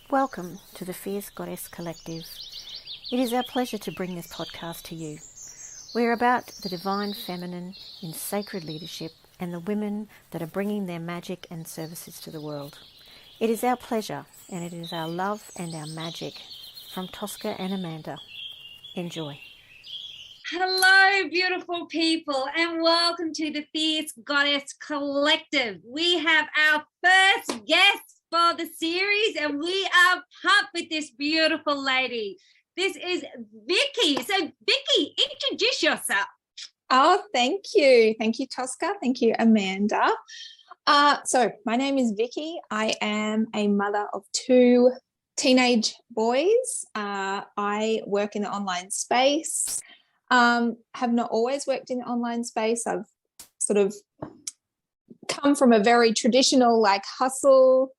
Welcome to the Fierce Goddess Collective. It is our pleasure to bring this podcast to you. We're about the divine feminine in sacred leadership and the women that are bringing their magic and services to the world. It is our pleasure and it is our love and our magic. From Tosca and Amanda. Enjoy. Hello, beautiful people, and welcome to the Fierce Goddess Collective. We have our first guest for the series, and we are pumped with this beautiful lady. This is Vicki. So, Vicki, introduce yourself. Oh, thank you. Thank you, Tosca. Thank you, Amanda. So my name is Vicki. I am a mother of two teenage boys. I work in the online space. Have not always worked in the online space. I've sort of come from a very traditional, like hustle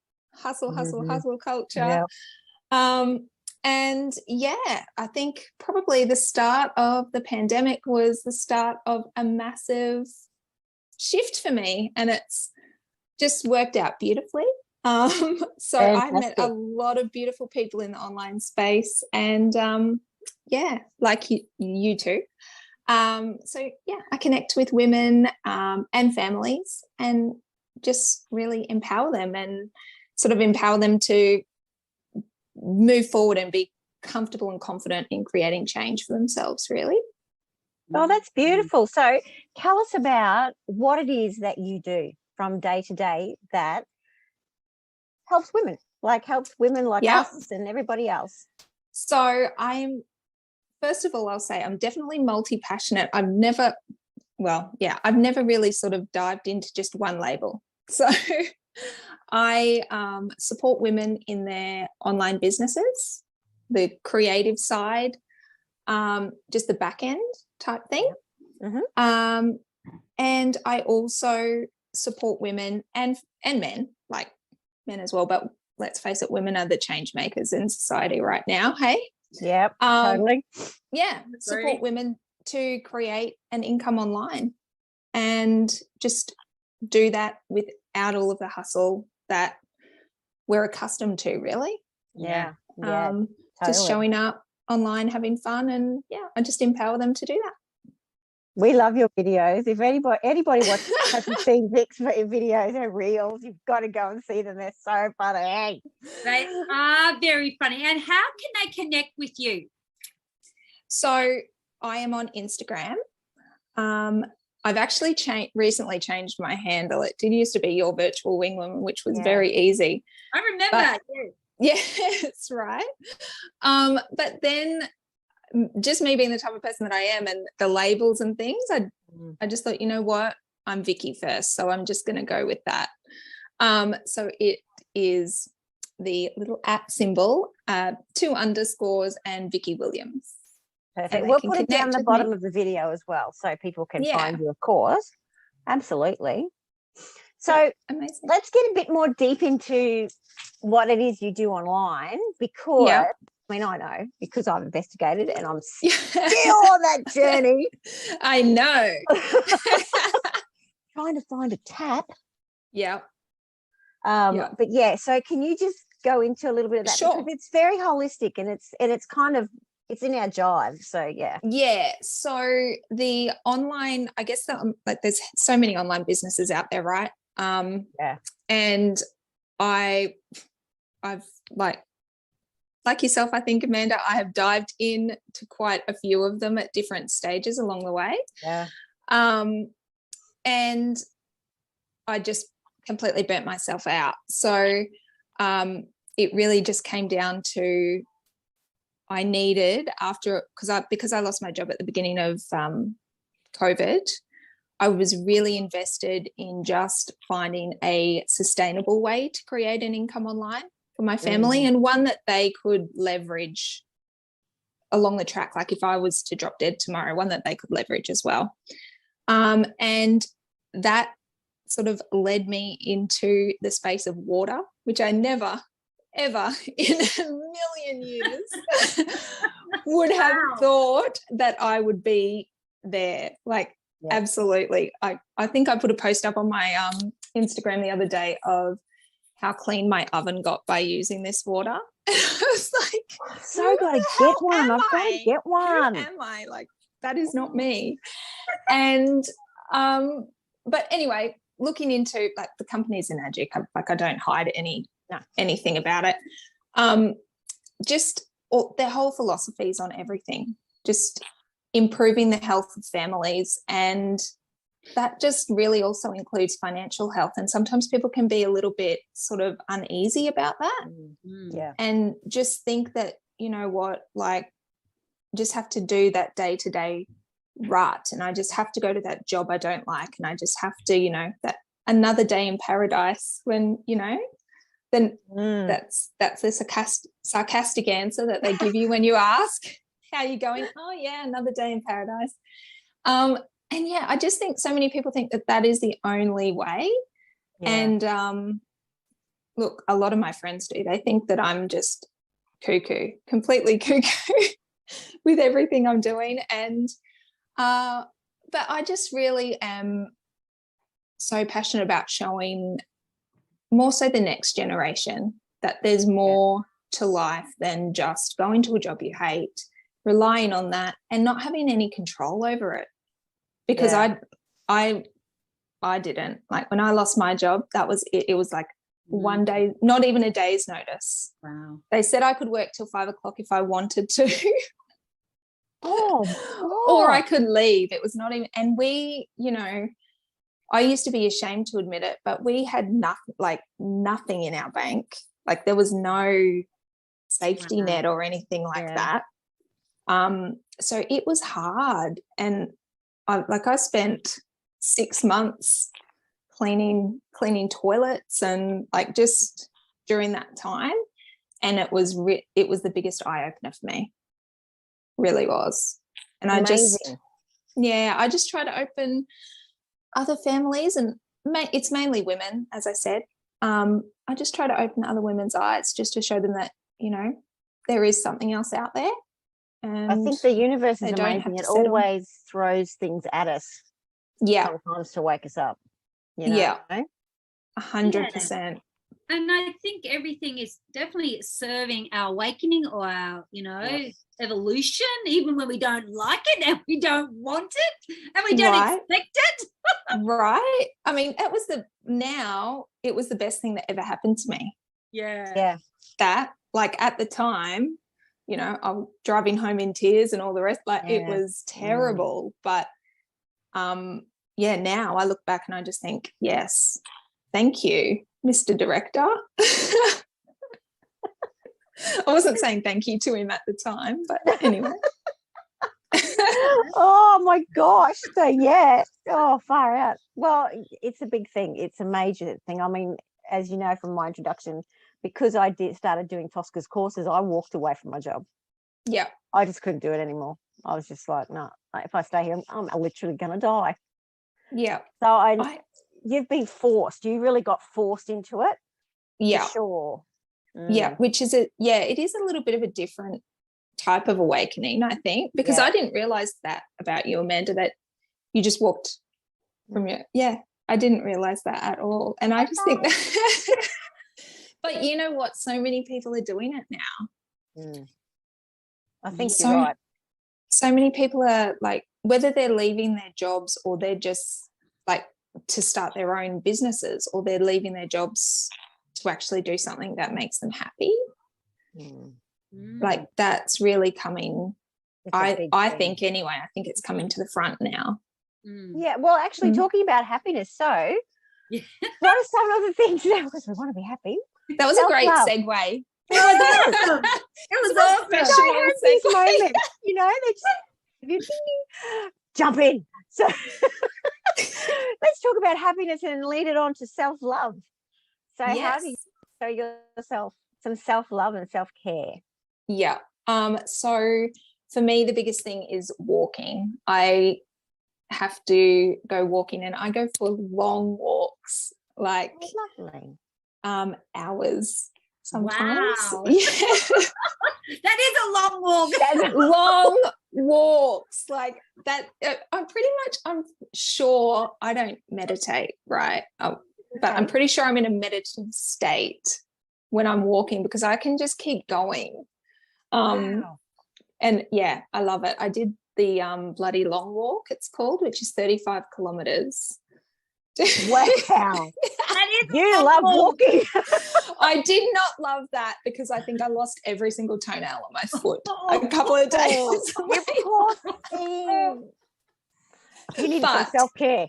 culture. Yeah. And yeah, I think probably the start of the pandemic was the start of a massive shift for me, and it's just worked out beautifully. So I've met a lot of beautiful people in the online space, and yeah, like you too. So yeah, I connect with women and families and just really empower them and sort of empower them to move forward and be comfortable and confident in creating change for themselves, really. Oh, that's beautiful. So tell us about what it is that you do from day to day that helps women like us and everybody else. So first of all, I'll say I'm definitely multi-passionate. I've never really sort of dived into just one label. So I support women in their online businesses, the creative side, just the back end type thing. Mm-hmm. And I also support women and men, like men as well. But let's face it, women are the change makers in society right now. Hey? Yep, totally. Yeah, support women to create an income online and just do that without all of the hustle that we're accustomed to, really. Yeah. Just Totally. showing up online, having fun, and yeah, I just empower them to do that. We love your videos. If anybody hasn't seen Vic's videos or reels, you've got to go and see them. They're so funny. They are very funny. And how can they connect with you? So I am on Instagram. I've actually recently changed my handle. It did used to be Your Virtual Wingwoman, which was very easy. I remember that. Yeah, that's right. But then just me being the type of person that I am and the labels and things, I just thought, you know what, I'm Vicki first, so I'm just going to go with that. So it is the little @ symbol, 2 underscores and Vicki Williams. Perfect. We'll put it down the bottom of the video as well so people can find you, of course. Absolutely. So let's get a bit more deep into what it is you do online, because I know because I've investigated and I'm still on that journey. I know. Trying to find a tap. Yeah. But yeah, so can you just go into a little bit of that? Sure. Because it's very holistic and it's kind of, it's in our jive. So yeah. Yeah. So the online, I guess there's so many online businesses out there, right? And I've like yourself, I think, Amanda, I have dived in to quite a few of them at different stages along the way. Yeah. And I just completely burnt myself out. So it really just came down to I needed because I lost my job at the beginning of COVID. I was really invested in just finding a sustainable way to create an income online for my family, and one that they could leverage along the track. Like if I was to drop dead tomorrow, one that they could leverage as well. And that sort of led me into the space of water, which I never, ever in a million years would have thought that I would be there. Like, absolutely. I think I put a post up on my Instagram the other day of how clean my oven got by using this water. I was like, so gotta get one. I've got to I? get one. Who am I? Like, that is not me. And but anyway, looking into like the companies in Magic, I don't hide anything about it. Just their whole philosophies on everything, just improving the health of families, and that just really also includes financial health. And sometimes people can be a little bit sort of uneasy about that. Yeah. And just think that, you know what, like, just have to do that day-to-day rut, and I just have to go to that job I don't like, and I just have to, you know, that another day in paradise, when, you know, then that's the sarcastic answer that they give you when you ask how you're going. Oh yeah, another day in paradise. And yeah, I just think so many people think that that is the only way. Yeah. And look, a lot of my friends do. They think that I'm just cuckoo, completely cuckoo with everything I'm doing. And but I just really am so passionate about showing more so the next generation that there's more to life than just going to a job you hate, relying on that, and not having any control over it. Because I didn't, like, when I lost my job, that was it. It was like one day, not even a day's notice. Wow. They said I could work till 5 o'clock if I wanted to. Oh, or I could leave. It was not even, and we, you know, I used to be ashamed to admit it, but we had nothing in our bank. Like, there was no safety net or anything like that. So it was hard. And I spent 6 months cleaning toilets, and like, just during that time, and it was the biggest eye opener for me. Really was. And amazing. I just try to open other families, and it's mainly women, as I said. I just try to open other women's eyes, just to show them that, you know, there is something else out there. And I think the universe is amazing. It always throws things at us. Yeah. Sometimes to wake us up. You know? Yeah. 100%. And I think everything is definitely serving our awakening or our, you know, evolution, even when we don't like it and we don't want it and we don't expect it. Right. I mean, it was the best thing that ever happened to me. Yeah. Yeah. That, like, at the time, you know, I'm driving home in tears and all the rest. Like, it was terrible. But now I look back and I just think, yes, thank you, Mr. Director. I wasn't saying thank you to him at the time, but anyway. Oh my gosh. So far out. Well, it's a big thing. It's a major thing. I mean, as you know from my introduction, because I started doing Tosca's courses, I walked away from my job. Yeah. I just couldn't do it anymore. I was just like, no, if I stay here, I'm literally going to die. Yeah. So you've been forced. You really got forced into it. Yeah. For sure. Yeah, which is it is a little bit of a different type of awakening, I think, because I didn't realize that about you, Amanda, that you just walked from I didn't realize that at all. And I just think that but you know what, so many people are doing it now. I think you're right. So many people are, like, whether they're leaving their jobs or they're just like to start their own businesses, or they're leaving their jobs to actually do something that makes them happy. Like, that's really coming. I think anyway, I think it's coming to the front now. Yeah, well, actually, talking about happiness, so what are some of the things now, because we want to be happy? That was a great segue. It was a professional these moments, you know, they just jump in. So let's talk about happiness and lead it on to self-love. So how do you show yourself some self-love and self-care? Yeah. So for me, the biggest thing is walking. I have to go walking, and I go for long walks, like lovely. Hours sometimes. Wow. Yeah. That is a long walk. That's long walks like that. I'm sure I don't meditate, right? but I'm pretty sure I'm in a meditative state when I'm walking because I can just keep going. Wow. And yeah, I love it. I did the bloody long walk, it's called, which is 35 kilometers. Wow. That is You love walking. I did not love that because I think I lost every single toenail on my foot a couple of days. You poor thing. You need some But self-care.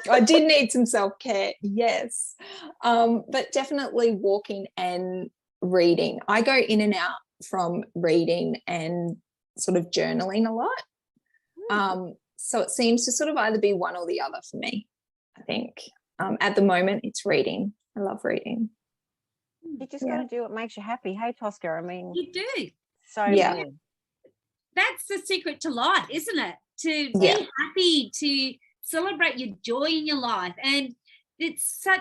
I did need some self-care, yes. But definitely walking and reading. I go in and out from reading and sort of journaling a lot. So it seems to sort of either be one or the other for me, I think. At the moment, it's reading. I love reading. You just got to do what makes you happy. Hey, Tosca, I mean, You do. so Yeah. many. That's the secret to life, isn't it? To be happy, to celebrate your joy in your life. And it's so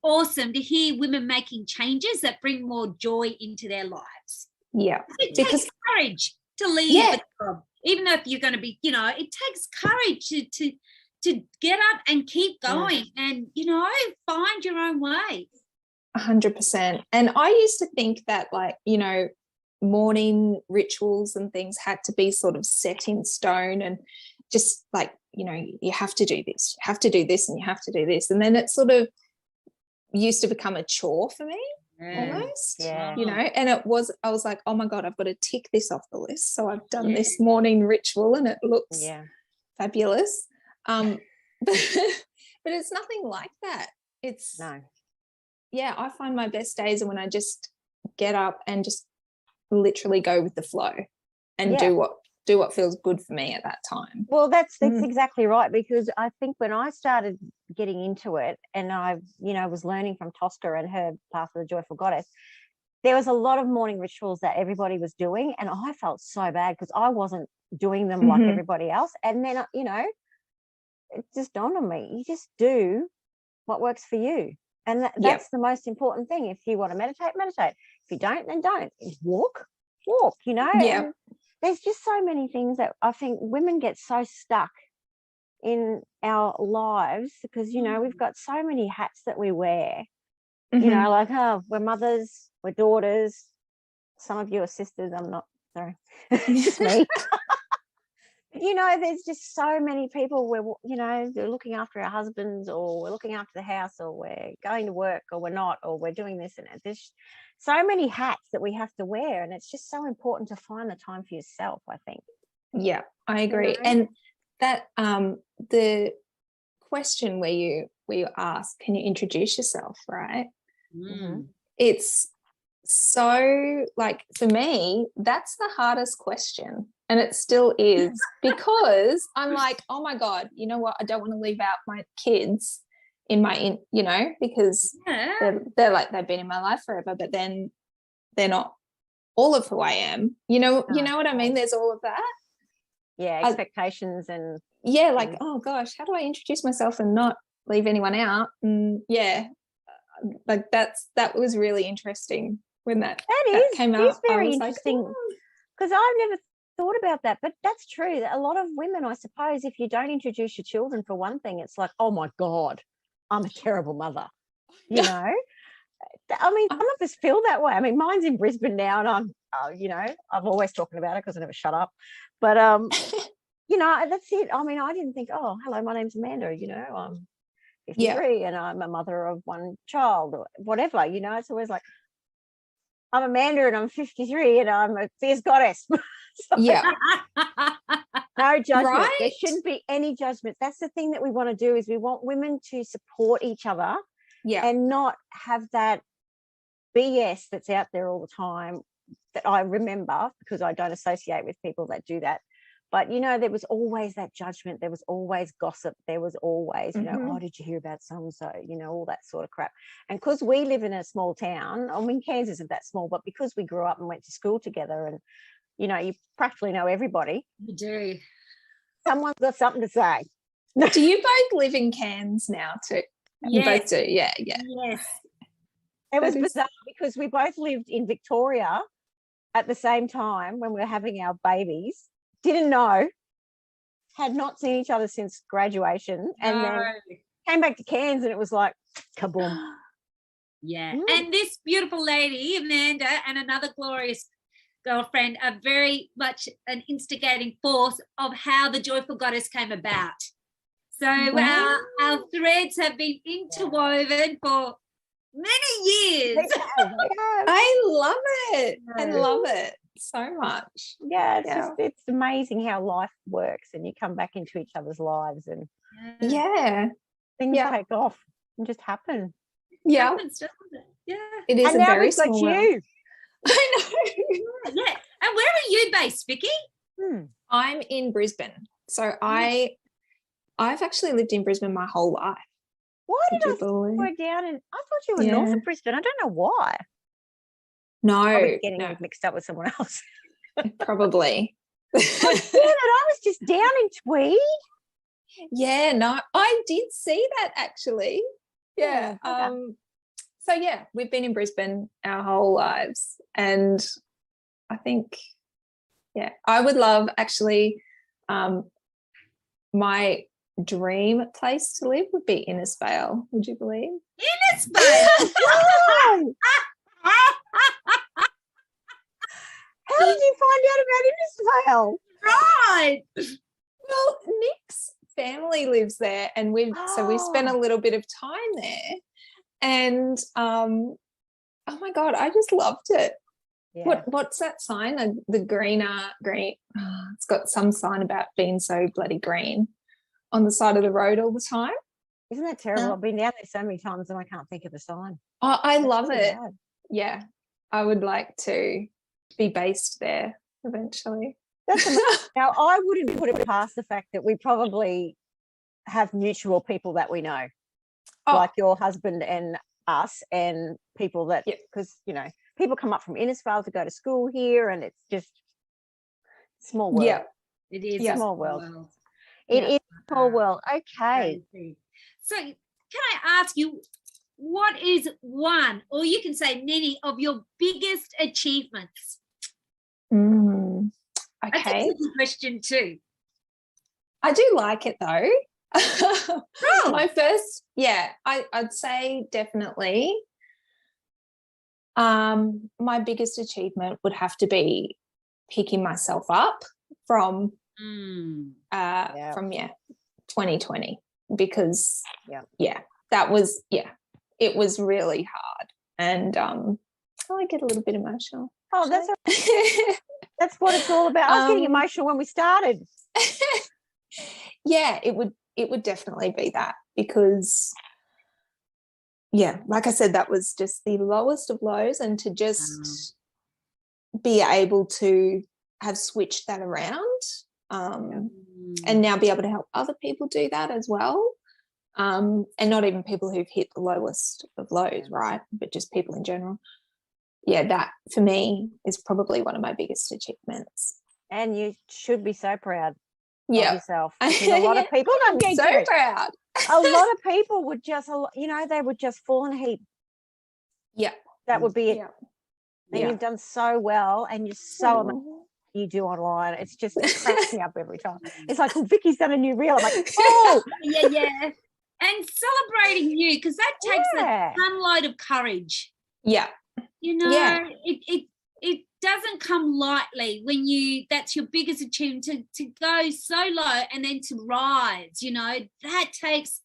awesome to hear women making changes that bring more joy into their lives. Yeah. It takes courage to leave a job, even though if you're going to be, it takes courage to get up and keep going and, find your own way. 100%. And I used to think that, like, morning rituals and things had to be sort of set in stone and just like, you have to do this, you have to do this, and you have to do this. And then it sort of used to become a chore for me almost, and I was like, oh my God, I've got to tick this off the list. So I've done this morning ritual and it looks fabulous. But it's nothing like that. It's I find my best days are when I just get up and just literally go with the flow and do what feels good for me at that time. Well, that's exactly right, because I think when I started getting into it and I was learning from Tosca and her Path of the Joyful Goddess, there was a lot of morning rituals that everybody was doing, and I felt so bad because I wasn't doing them like everybody else. And then it just dawned on me, you just do what works for you. And that's the most important thing. If you want to meditate. If you don't, then don't. Walk. And there's just so many things that I think women get so stuck in our lives because, we've got so many hats that we wear. Like, we're mothers, we're daughters. Some of you are sisters. I'm not, sorry. It's just me. There's just so many people where, they're looking after our husbands, or we're looking after the house, or we're going to work, or we're not, or we're doing this and that. There's so many hats that we have to wear, and it's just so important to find the time for yourself, I think. Yeah, I agree. And that the question where you ask, can you introduce yourself, right? It's so, like, for me, that's the hardest question. And it still is, because I'm like, oh my God, you know what? I don't want to leave out my kids because they're like, they've been in my life forever, but then they're not all of who I am. You know what I mean? There's all of that. Yeah, expectations and oh gosh, how do I introduce myself and not leave anyone out? And like that was really interesting when that came out. It's very interesting because I've never thought about that, but that's true. A lot of women, I suppose, if you don't introduce your children, for one thing, it's like, oh my God, I'm a terrible mother. I mean, some of us feel that way. I mean, mine's in Brisbane now, and I'm I'm always talking about it because I never shut up. But that's it. I mean, I didn't think, oh, hello, my name's Amanda. I'm 53 and I'm a mother of one child, or whatever. It's always like, I'm Amanda and I'm 53 and I'm a fierce goddess. No judgment. Right? There shouldn't be any judgment. That's the thing that we want to do, is we want women to support each other and not have that BS that's out there all the time that I remember, because I don't associate with people that do that. But, there was always that judgment. There was always gossip. There was always, oh, did you hear about so-and-so? All that sort of crap. And because we live in a small town, I mean, Cairns isn't that small, but because we grew up and went to school together and, you practically know everybody. You do. Someone's got something to say. Do you both live in Cairns now too? Yes. You both do, yeah. Yes. It was bizarre because we both lived in Victoria at the same time when we were having our babies. Didn't know. had not seen each other since graduation, and then No. came back to Cairns, and it was like kaboom. Yeah. And this beautiful lady, Amanda, and another glorious girlfriend are very much an instigating force of how the Joyful Goddess came about. So our threads have been interwoven for many years. I love it. I love it so much. Yeah, it's amazing how life works, and you come back into each other's lives, and things take off and just happen. Yeah, happens, doesn't it? Yeah, it is. And a now very we've got small world. you. I know. Yeah. And where are you based, Vicki? I'm in Brisbane, so I've actually lived in Brisbane my whole life. Why did I think you believe? were down in? I thought you were north of Brisbane. I don't know why. No, I was getting mixed up with someone else. probably. Damn it! I was just down in Tweed. Yeah, no, I did see that actually. Yeah. Okay. So yeah, we've been in Brisbane our whole lives, and I think, I would love actually. My dream place to live would be Innisfail. Would you believe? Innisfail. How did you find out about Innisfail? Right. Well, Nick's family lives there, and we spent a little bit of time there, and oh my God, I just loved it. Yeah. What's that sign? The green. It's got some sign about being so bloody green on the side of the road all the time. Isn't that terrible? I've been down there so many times and I can't think of the sign. Oh, I love really it. bad. Yeah, I would like to be based there eventually. That's amazing. Now, I wouldn't put it past the fact that we probably have mutual people that we know, like your husband and us, and people that, because people come up from Innisfail to go to school here, and it's just small world. Yeah, it is a small world. It is a small world. Okay. So can I ask you, what is one, or you can say many, of your biggest achievements? Okay. That's a good question too. I do like it though. My first, I'd say definitely my biggest achievement would have to be picking myself up from 2020, because that was it was really hard, and I get a little bit emotional. Oh, that's what it's all about. I was getting emotional when we started. Yeah, it would definitely be that, because like I said, that was just the lowest of lows, and to just be able to have switched that around, and now be able to help other people do that as well, and not even people who've hit the lowest of lows, right, but just people in general. That for me is probably one of my biggest achievements. And you should be so proud of yourself, because a lot of people don't get so proud. A lot of people would just, they would just fall in a heap. Yeah. That would be it. And you've done so well, and you're so amazing. You do online. It's just cracks me up every time. It's like, Vicky's done a new reel. I'm like, yeah. And celebrating you, because that takes a ton of courage. Yeah. It doesn't come lightly when that's your biggest achievement, to go so low and then to rise, that takes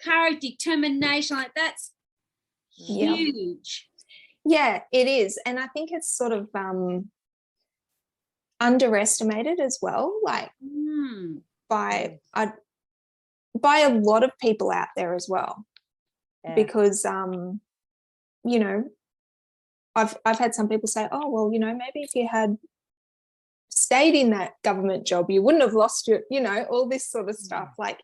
courage, determination, like that's huge. Yeah, it is. And I think it's sort of underestimated as well, like by a lot of people out there as well, because I've had some people say, oh, well, maybe if you had stayed in that government job, you wouldn't have lost your, all this sort of stuff. Like,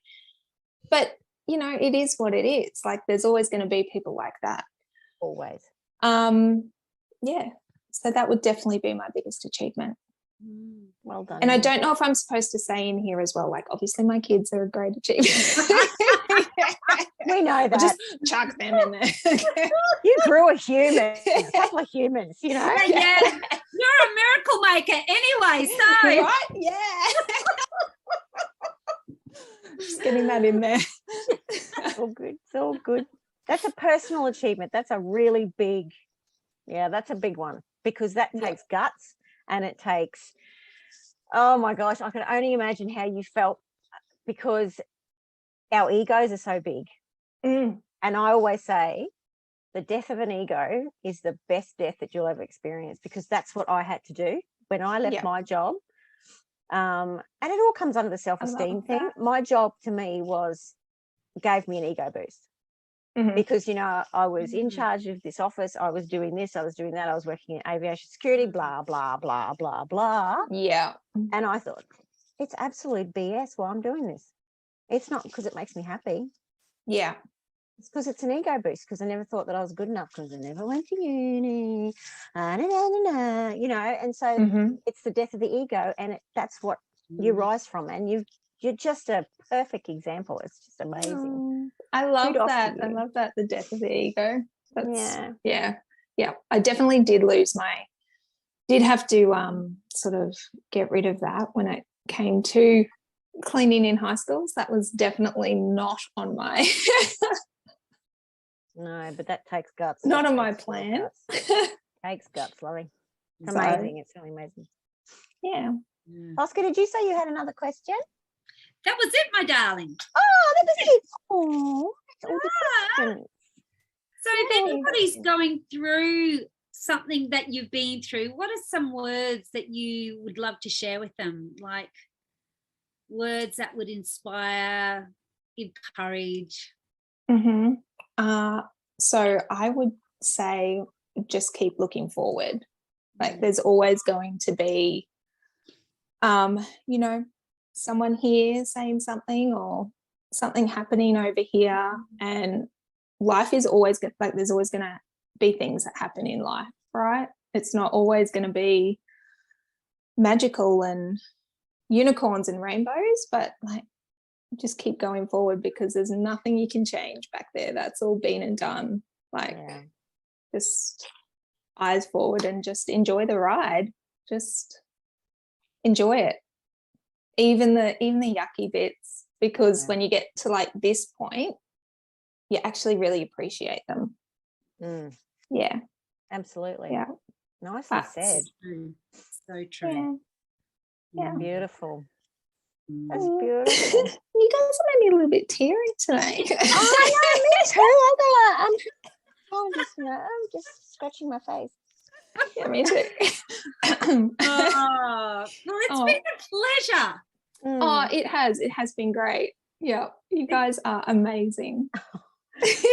but, it is what it is. Like, there's always going to be people like that. Always. So that would definitely be my biggest achievement. Well done. And I don't know if I'm supposed to say in here as well, like, obviously my kids are a great achievement. We know that. I'll just chuck them in there. You grew a human, a couple of humans, Yeah. You're a miracle maker anyway, so. Right? Yeah. getting that in there. It's all good. It's all good. That's a personal achievement. That's a really big, that's a big one, because that takes guts, and it takes, oh my gosh, I can only imagine how you felt, because our egos are so big. And I always say the death of an ego is the best death that you'll ever experience, because that's what I had to do when I left my job. And it all comes under the self-esteem thing. My job, to me, gave me an ego boost. Because, you know, I was in charge of this office, I was doing this, I was doing that, I was working in aviation security, blah, blah, blah, blah, blah. Yeah. And I thought, it's absolute BS why I'm doing this. It's not because it makes me happy. Yeah. It's because it's an ego boost, because I never thought that I was good enough, because I never went to uni, you know, and so it's the death of the ego, and that's what you rise from, and you're just a perfect example. It's just amazing. I love that. I love that, the death of the ego. Yeah. I definitely did have to sort of get rid of that when it came to cleaning in high schools. That was definitely not on my no, but that takes guts. Not on my plan. Takes guts, Laurie. It's amazing. It's really amazing. Yeah. Oscar, did you say you had another question? That was it, my darling. Oh, that was it. Oh, that's all the questions. So if anybody's going through something that you've been through, what are some words that you would love to share with them? Like words that would inspire, give courage. So I would say just keep looking forward. Like there's always going to be, you know, someone here saying something or something happening over here, and life is always like there's always going to be things that happen in life, right? It's not always going to be magical and unicorns and rainbows, but like just keep going forward, because there's nothing you can change back there. That's all been and done. Like just eyes forward and just enjoy the ride. Just enjoy it. Even the yucky bits, because when you get to like this point, you actually really appreciate them. Yeah, absolutely. Yeah, nicely said. So true. Yeah. Beautiful. That's beautiful. You guys have made me a little bit teary today. Oh no, me too. I'm just scratching my face. Yeah, me too. Well, it's been a pleasure. Oh, it has been great. Yeah, you guys are amazing.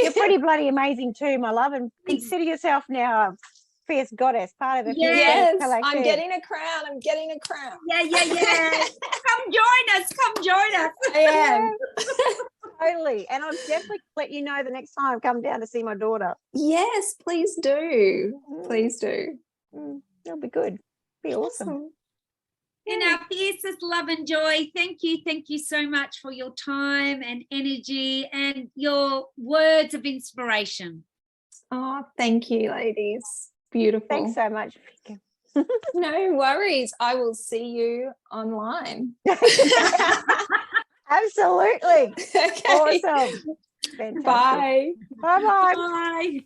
You're pretty bloody amazing too, my love, and consider yourself now a fierce goddess, part of the Yes, collective. I'm getting a crown. Yeah. Come join us. I am. Totally. And I'll definitely let you know the next time I come down to see my daughter. Yes, please do. Please do. It'll be good. Be awesome. In our fiercest love and joy, thank you so much for your time and energy and your words of inspiration. Oh, thank you, ladies. Beautiful. Thanks so much, Vicki. No worries. I will see you online. Absolutely. Okay. Awesome. Fantastic. Bye. Bye-bye. Bye.